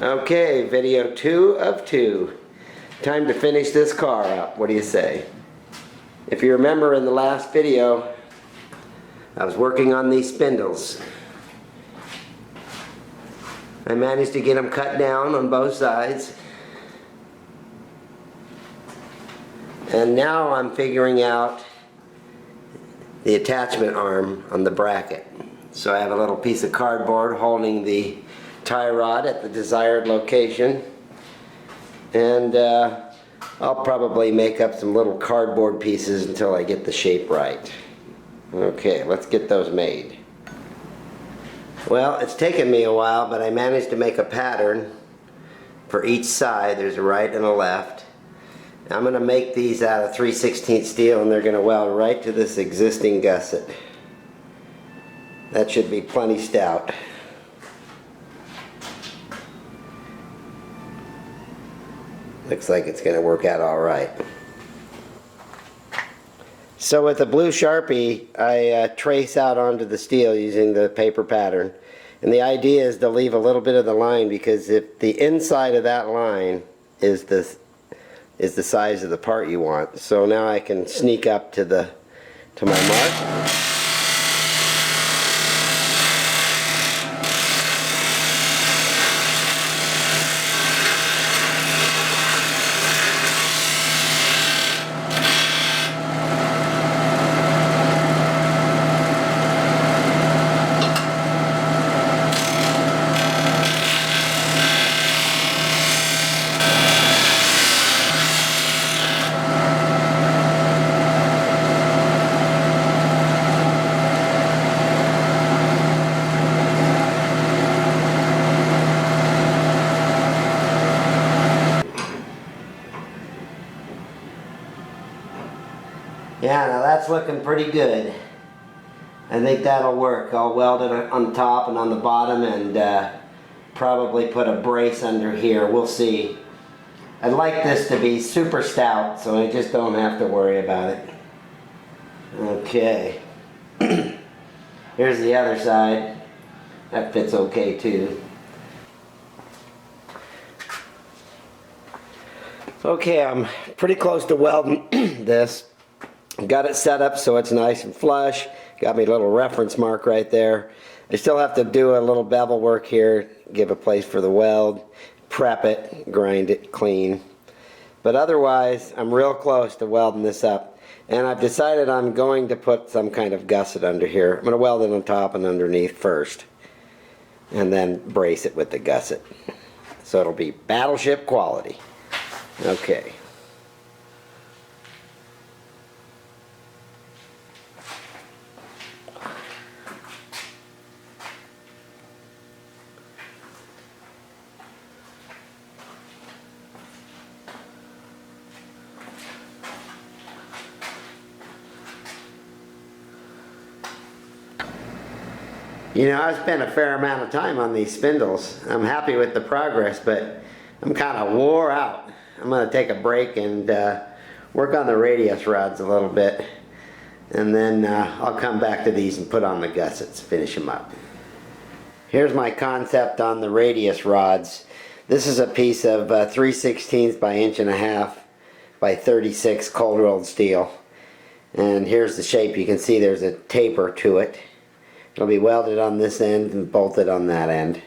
Okay, video 2 of 2. Time to finish this car up. What do you say? If you remember in the last video, I was working on these spindles. I managed to get them cut down on both sides. And now I'm figuring out the attachment arm on the bracket. So I have a little piece of cardboard holding the tie rod at the desired location. And I'll probably make up some little cardboard pieces until I get the shape right. Okay, let's get those made. Well, it's taken me a while, but I managed to make a pattern for each side. There's a right and a left. I'm going to make these out of 3/16 steel, and they're going to weld right to this existing gusset. That should be plenty stout. Looks like it's going to work out all right. So with the blue Sharpie, I trace out onto the steel using the paper pattern. And the idea is to leave a little bit of the line, because if the inside of that line is the size of the part you want. So now I can sneak up to my mark. Yeah, now that's looking pretty good. I think that'll work. I'll weld it on top and on the bottom, and probably put a brace under here. We'll see. I'd like this to be super stout, so I just don't have to worry about it. Okay. Here's the other side. That fits okay too. Okay, I'm pretty close to welding this. Got it set up so it's nice and flush. Got me a little reference mark right there. I still have to do a little bevel work here, give a place for the weld, prep it, grind it clean. But otherwise, I'm real close to welding this up. And I've decided I'm going to put some kind of gusset under here. I'm going to weld it on top and underneath first, and then brace it with the gusset. So it'll be battleship quality. Okay. You know, I've spent a fair amount of time on these spindles. I'm happy with the progress, but I'm kind of wore out. I'm going to take a break and work on the radius rods a little bit. And then I'll come back to these and put on the gussets, finish them up. Here's my concept on the radius rods. This is a piece of 3/16 by 1.5 inch by 36 cold rolled steel. And here's the shape. You can see there's a taper to it. It'll be welded on this end and bolted on that end.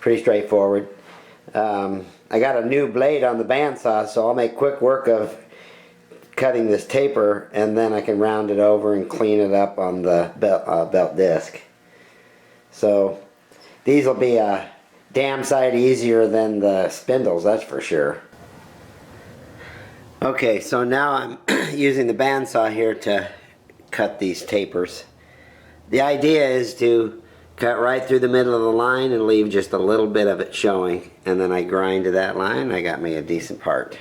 Pretty straightforward. I got a new blade on the bandsaw, so I'll make quick work of cutting this taper, and then I can round it over and clean it up on the belt disc. So these will be a damn sight easier than the spindles, that's for sure. Okay, so now I'm using the bandsaw here to cut these tapers. The idea is to cut right through the middle of the line and leave just a little bit of it showing, and then I grind to that line and I got me a decent part.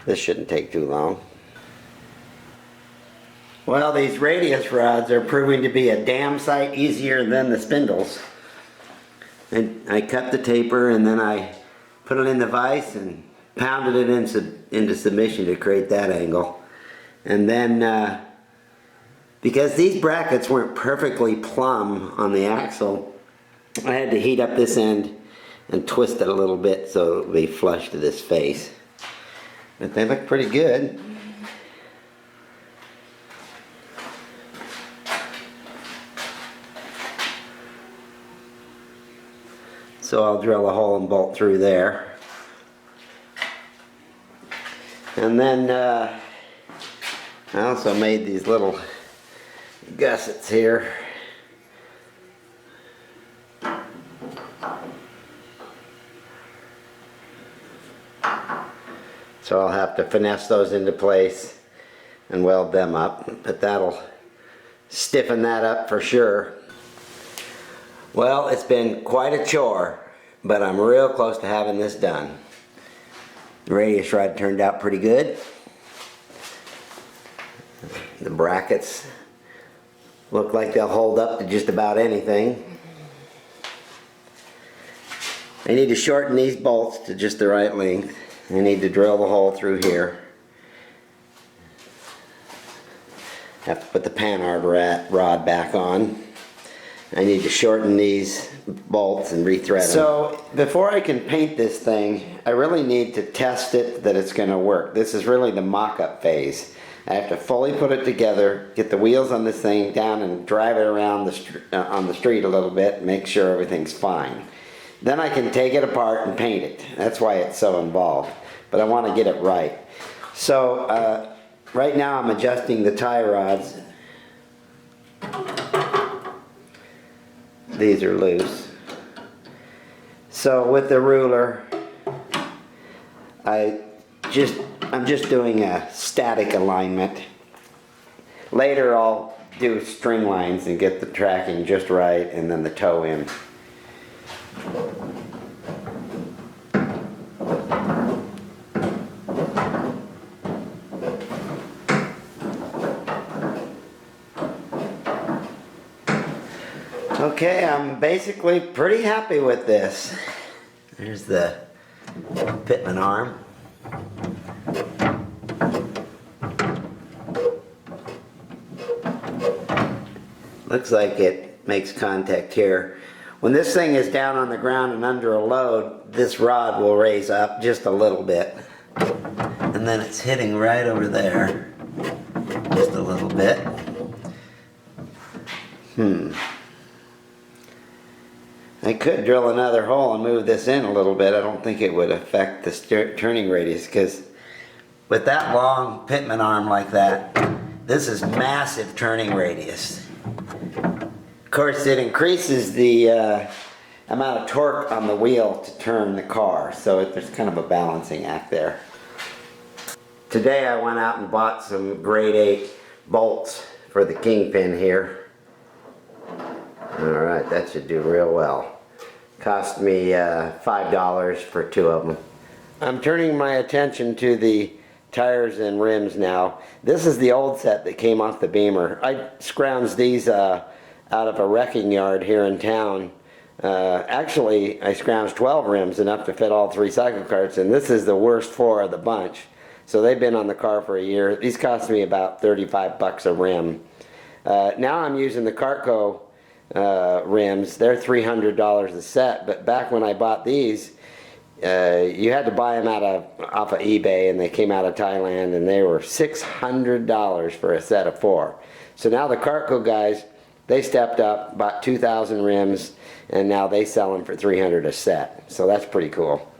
This shouldn't take too long. Well, these radius rods are proving to be a damn sight easier than the spindles. And I cut the taper, and then I put it in the vise and pounded it into submission to create that angle. And then because these brackets weren't perfectly plumb on the axle, I had to heat up this end and twist it a little bit so it'll be flush to this face. But they look pretty good. So I'll drill a hole and bolt through there. And then I also made these little gussets here. So I'll have to finesse those into place and weld them up, but that'll stiffen that up for sure. Well, it's been quite a chore, but I'm real close to having this done. The radius rod turned out pretty good. The brackets look like they'll hold up to just about anything. I need to shorten these bolts to just the right length. I need to drill the hole through here. Have to put the panhard rod back on. I need to shorten these bolts and rethread them. So before I can paint this thing, I really need to test it that it's going to work. This is really the mock-up phase. I have to fully put it together, get the wheels on this thing down and drive it around on the street a little bit, make sure everything's fine. Then I can take it apart and paint it. That's why it's so involved. But I want to get it right. So right now I'm adjusting the tie rods. These are loose. So with the ruler, I'm just doing a static alignment. Later I'll do string lines and get the tracking just right, and then the toe in. Okay, I'm basically pretty happy with this. There's the pitman arm. Looks like it makes contact here. When this thing is down on the ground and under a load, this rod will raise up just a little bit. And then it's hitting right over there, just a little bit. I could drill another hole and move this in a little bit. I don't think it would affect the turning radius, because with that long pitman arm like that, this is massive turning radius. Of course, it increases the amount of torque on the wheel to turn the car, so there's kind of a balancing act there. Today I went out and bought some grade 8 bolts for the kingpin here. Alright, that should do real well. Cost me $5 for 2 of them. I'm turning my attention to the tires and rims now. This is the old set that came off the Beamer. I scrounged these out of a wrecking yard here in town. Actually, I scrounged 12 rims, enough to fit all 3 cycle carts, and this is the worst 4 of the bunch. So they've been on the car for a year. These cost me about 35 bucks a rim. Now I'm using the Cartco rims. They're $300 a set, but back when I bought these, you had to buy them off of eBay, and they came out of Thailand, and they were $600 for a set of 4. So now the Cartco guys, they stepped up, bought 2,000 rims, and now they sell them for $300 a set. So that's pretty cool.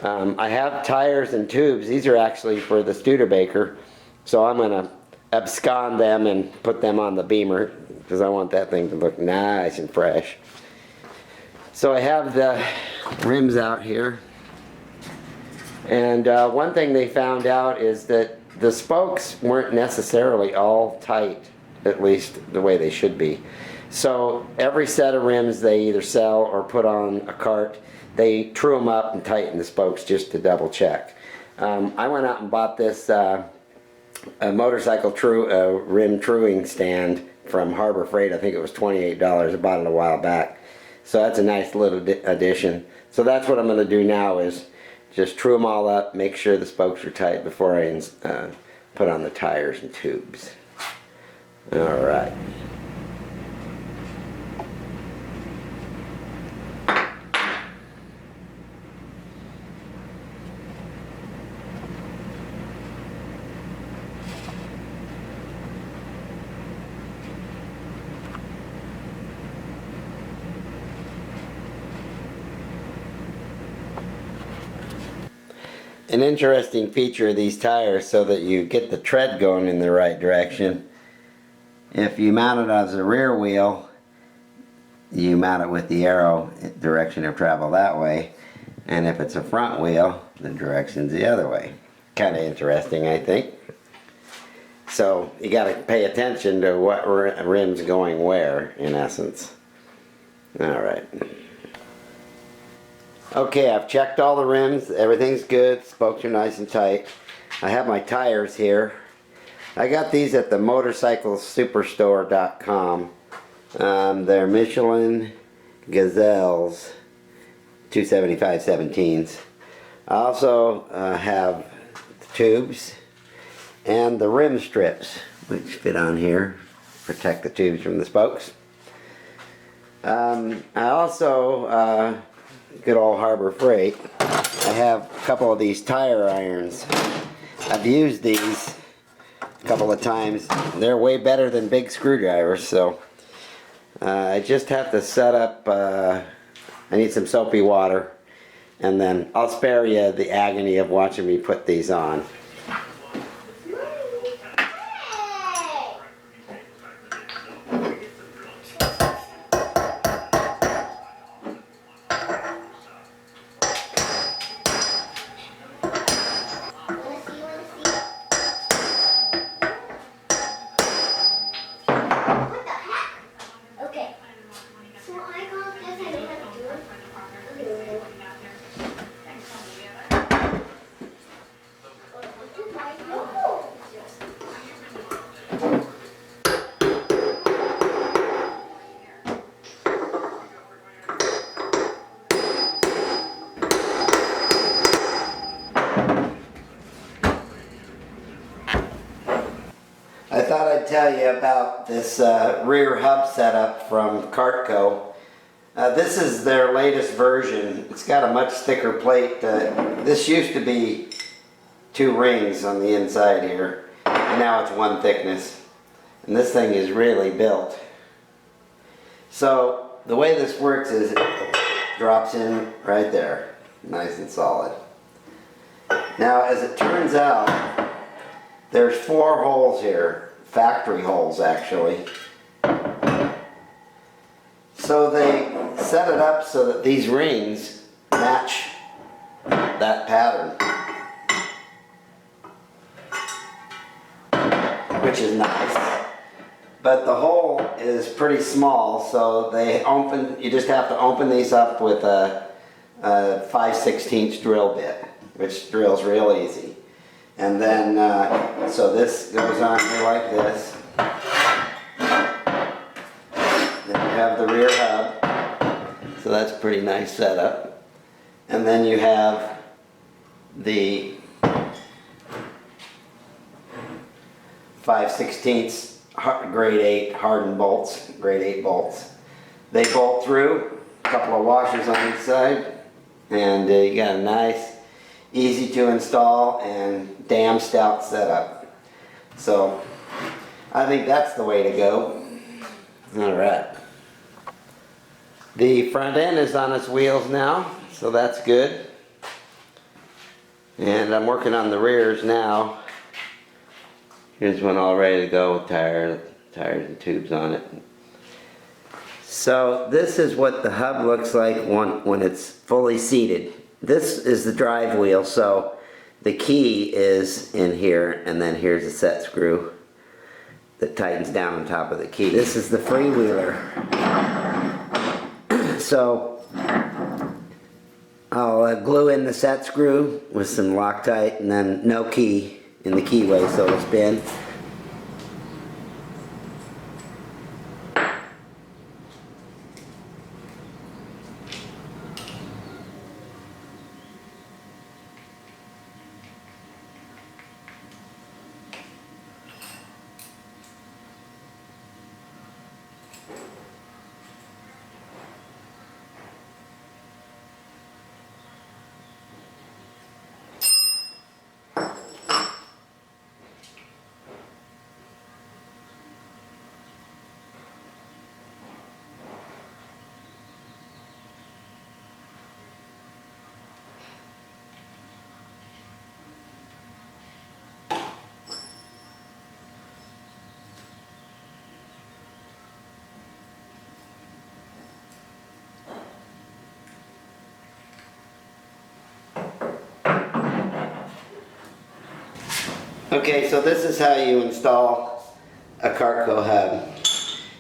I have tires and tubes. These are actually for the Studebaker, so I'm going to abscond them and put them on the Beamer, because I want that thing to look nice and fresh. So I have the rims out here, and one thing they found out is that the spokes weren't necessarily all tight, at least the way they should be. So every set of rims they either sell or put on a cart, they true them up and tighten the spokes just to double check. I went out and bought this a motorcycle rim truing stand from Harbor Freight. I think it was $28. I bought it a while back. So that's a nice little addition. So that's what I'm going to do now, is just true them all up, make sure the spokes are tight before I put on the tires and tubes. Alright. an interesting feature of these tires so that you get the tread going in the right direction. If you mount it as a rear wheel, you mount it with the arrow direction of travel that way. And if it's a front wheel, the direction's the other way. Kind of interesting, I think. So you got to pay attention to what rim's going where, in essence. Alright. Okay, I've checked all the rims. Everything's good. Spokes are nice and tight. I have my tires here. I got these at the motorcyclesuperstore.com. They're Michelin Gazelles 275 17s. I also have the tubes and the rim strips, which fit on here, protect the tubes from the spokes. I also, good old Harbor Freight, I have a couple of these tire irons. I've used these a couple of times. They're way better than big screwdrivers, so I just have to set up, I need some soapy water, and then I'll spare you the agony of watching me put these on. I thought I'd tell you about this rear hub setup from Cartco. This is their latest version. It's got a much thicker plate. This used to be 2 rings on the inside here, and now it's 1 thickness. And this thing is really built. So the way this works is it drops in right there, nice and solid. Now, as it turns out, there's 4 holes here, factory holes actually. So they set it up so that these rings match that pattern, which is nice. But the hole is pretty small, so you just have to open these up with a 5/16 drill bit, which drills real easy. And then, so this goes on here like this. Then you have the rear hub. So that's a pretty nice setup. And then you have the 5/16 grade 8 hardened bolts, grade 8 bolts. They bolt through, a couple of washers on each side, and you got a nice, easy to install and damn stout setup. So I think that's the way to go. Alright. The front end is on its wheels now, so that's good. And I'm working on the rears now. Here's one all ready to go with tires and tubes on it. So this is what the hub looks like when it's fully seated. This is the drive wheel, so the key is in here, and then here's a set screw that tightens down on top of the key. This is the freewheeler. So I'll glue in the set screw with some Loctite, and then no key in the keyway so it'll spin. Okay, so this is how you install a Cartco hub.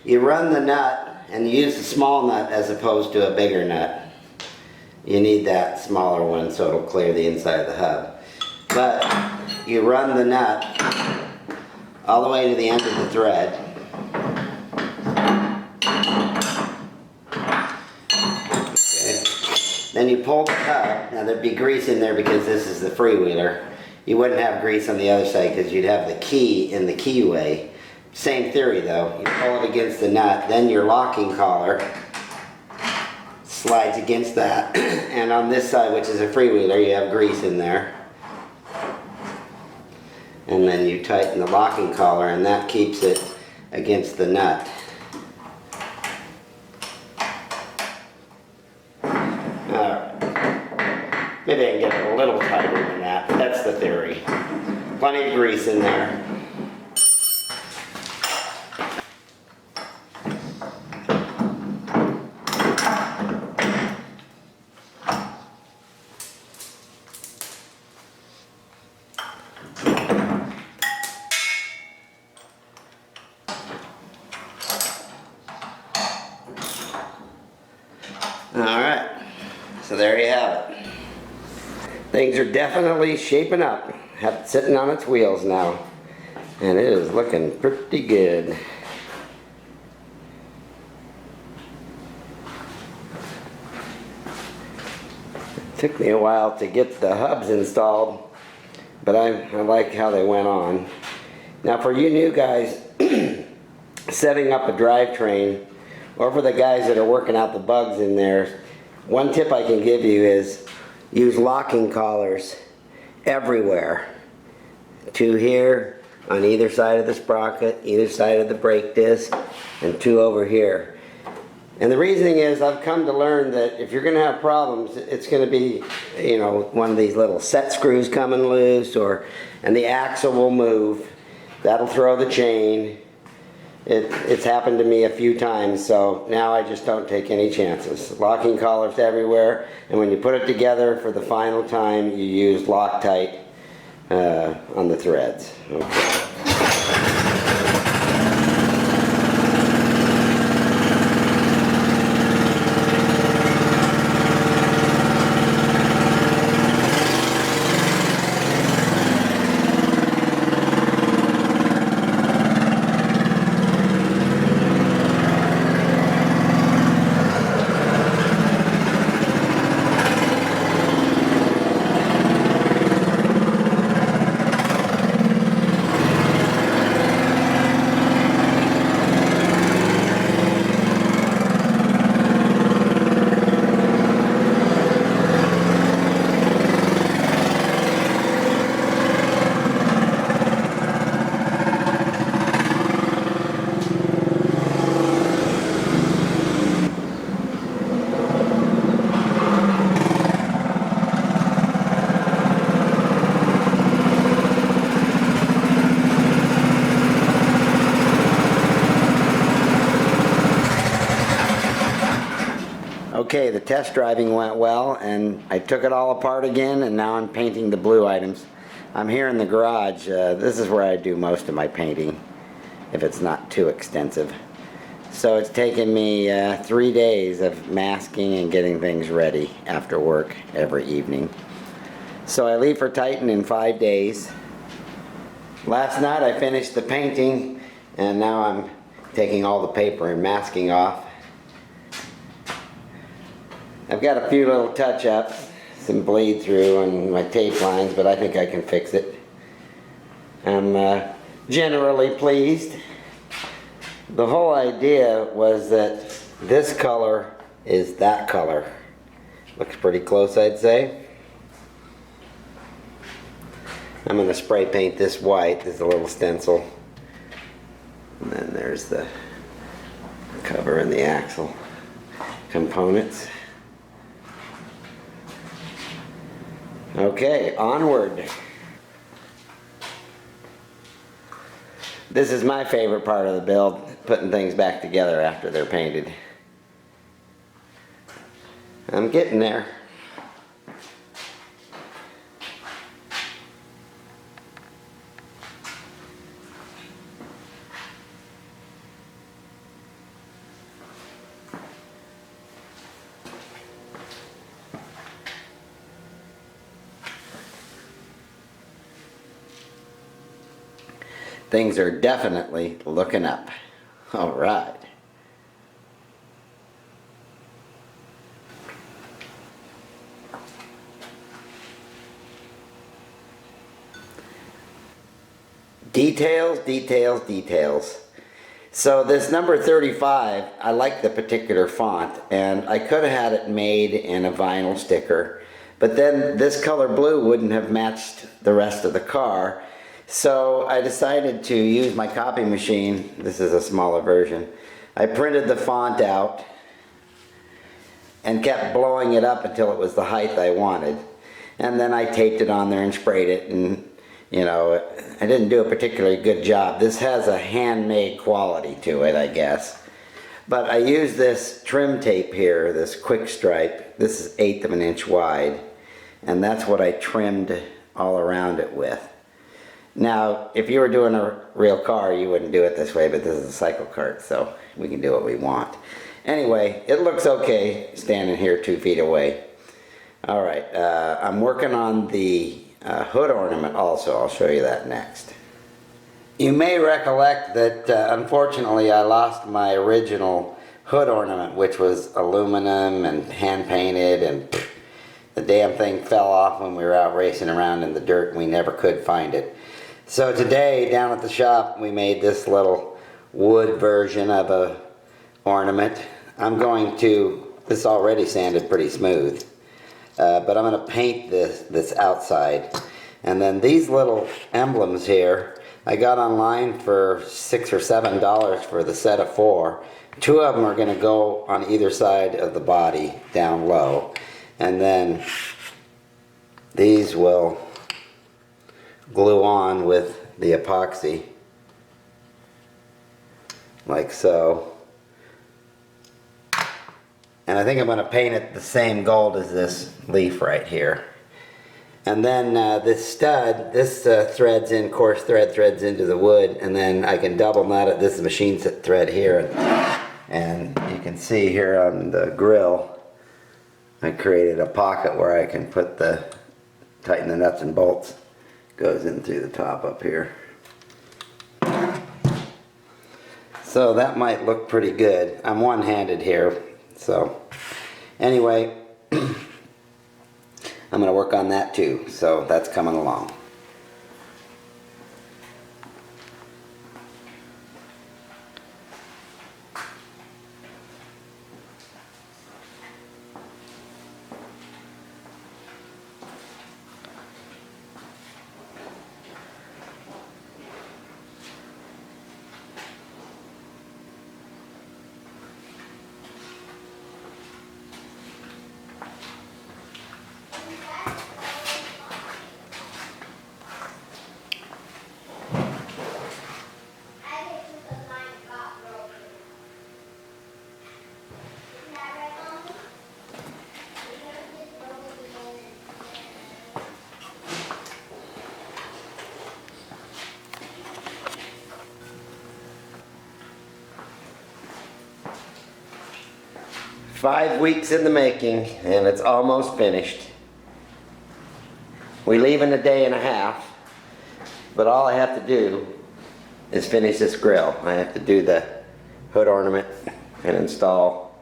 You run the nut and you use the small nut as opposed to a bigger nut. You need that smaller one so it'll clear the inside of the hub. But you run the nut all the way to the end of the thread. Okay. Then you pull the hub. Now there'd be grease in there because this is the freewheeler. You wouldn't have grease on the other side because you'd have the key in the keyway. Same theory though. You pull it against the nut, then your locking collar slides against that. And on this side, which is a freewheeler, you have grease in there. And then you tighten the locking collar and that keeps it against the nut. Maybe I can get it a little tighter than that, but that's the theory. Plenty of grease in there. Alright, so there you have it. Things are definitely shaping up. Have it sitting on its wheels now. And it is looking pretty good. It took me a while to get the hubs installed, but I like how they went on. Now for you new guys, setting up a drivetrain, or for the guys that are working out the bugs in there, one tip I can give you is use locking collars everywhere. 2 here on either side of the sprocket, either side of the brake disc, and 2 over here. And the reasoning is I've come to learn that if you're going to have problems, it's going to be, you know, one of these little set screws coming loose, and the axle will move. That'll throw the chain. It's happened to me a few times, so now I just don't take any chances. Locking collars everywhere, and when you put it together for the final time, you use Loctite on the threads. Okay. Okay, the test driving went well, and I took it all apart again, and now I'm painting the blue items. I'm here in the garage. This is where I do most of my painting, if it's not too extensive. So it's taken me 3 days of masking and getting things ready after work every evening. So I leave for Titan in 5 days. Last night I finished the painting, and now I'm taking all the paper and masking off. I've got a few little touch-ups, some bleed through on my tape lines, but I think I can fix it. I'm generally pleased. The whole idea was that this color is that color. Looks pretty close, I'd say. I'm going to spray paint this white. There's a little stencil. And then there's the cover and the axle components. Okay, onward. This is my favorite part of the build, putting things back together after they're painted. I'm getting there. things are definitely looking up. All right. Details, details, details. So this number 35, I like the particular font, and I could have had it made in a vinyl sticker, but then this color blue wouldn't have matched the rest of the car. So I decided to use my copy machine. This is a smaller version. I printed the font out and kept blowing it up until it was the height I wanted. And then I taped it on there and sprayed it, and you know, I didn't do a particularly good job. This has a handmade quality to it, I guess. But I used this trim tape here, this quick stripe. This is 1/8 of an inch wide, and that's what I trimmed all around it with. Now, if you were doing a real car, you wouldn't do it this way, but this is a cycle cart, so we can do what we want. Anyway, it looks okay standing here 2 feet away. All right, I'm working on the hood ornament also. I'll show you that next. You may recollect that unfortunately I lost my original hood ornament, which was aluminum and hand painted, and the damn thing fell off when we were out racing around in the dirt and we never could find it. So today down at the shop we made this little wood version of a ornament. I'm going to, this already sanded pretty smooth. But I'm going to paint this outside. And then these little emblems here, I got online for $6 or $7 for the set of 4. 2 of them are going to go on either side of the body down low. And then these will glue on with the epoxy, like so. And I think I'm going to paint it the same gold as this leaf right here. And then this stud, this threads in, coarse thread threads into the wood, and then I can double nut it. This is machine set thread here. And you can see here on the grill, I created a pocket where I can put tighten the nuts and bolts. Goes in through the top up here. So that might look pretty good. I'm one-handed here. So anyway, I'm going to work on that too, so that's coming along. Five weeks in the making, and it's almost finished. We leave in a day and a half, but all I have to do is finish this grill. I have to do the hood ornament and install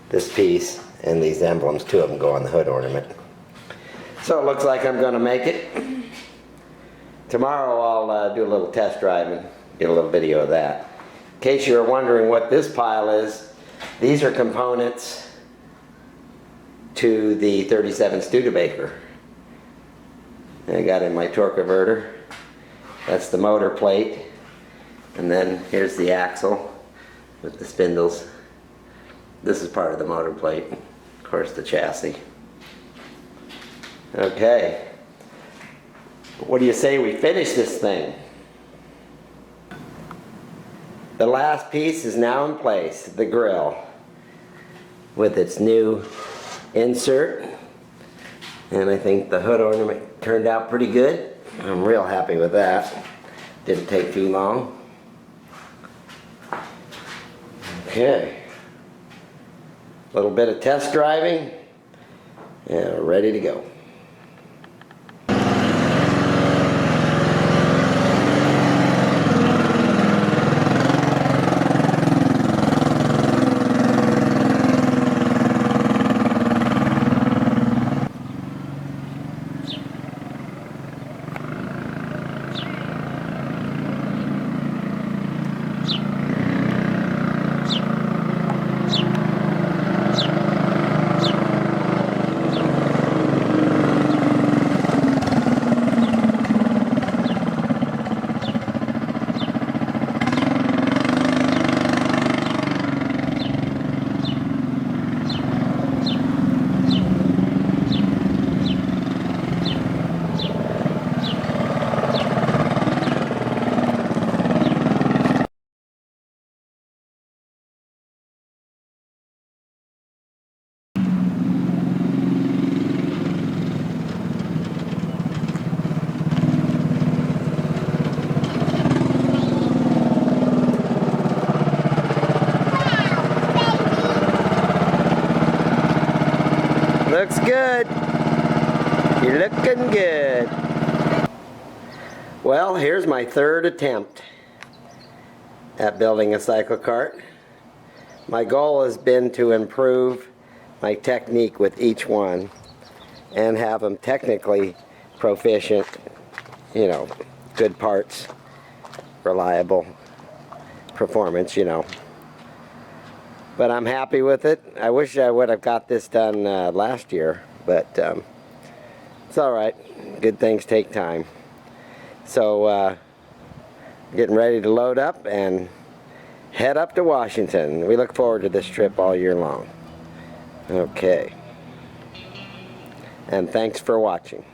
this piece and these emblems. 2 of them go on the hood ornament. So it looks like I'm going to make it. Tomorrow I'll do a little test drive and get a little video of that. In case you're wondering what this pile is, these are components to the 37 Studebaker. I got in my torque converter. That's the motor plate. And then here's the axle with the spindles. This is part of the motor plate. Of course, the chassis. Okay. What do you say we finish this thing? The last piece is now in place, the grill, with its new insert. And I think the hood ornament turned out pretty good. I'm real happy with that. Didn't take too long. Okay. A little bit of test driving, and we're ready to go. good. You're looking good. Well, here's my third attempt at building a cyclekart. My goal has been to improve my technique with each one and have them technically proficient, you know, good parts, reliable performance, you know. But I'm happy with it. I wish I would have got this done last year, but it's alright. Good things take time. So, getting ready to load up and head up to Washington. We look forward to this trip all year long. Okay. And thanks for watching.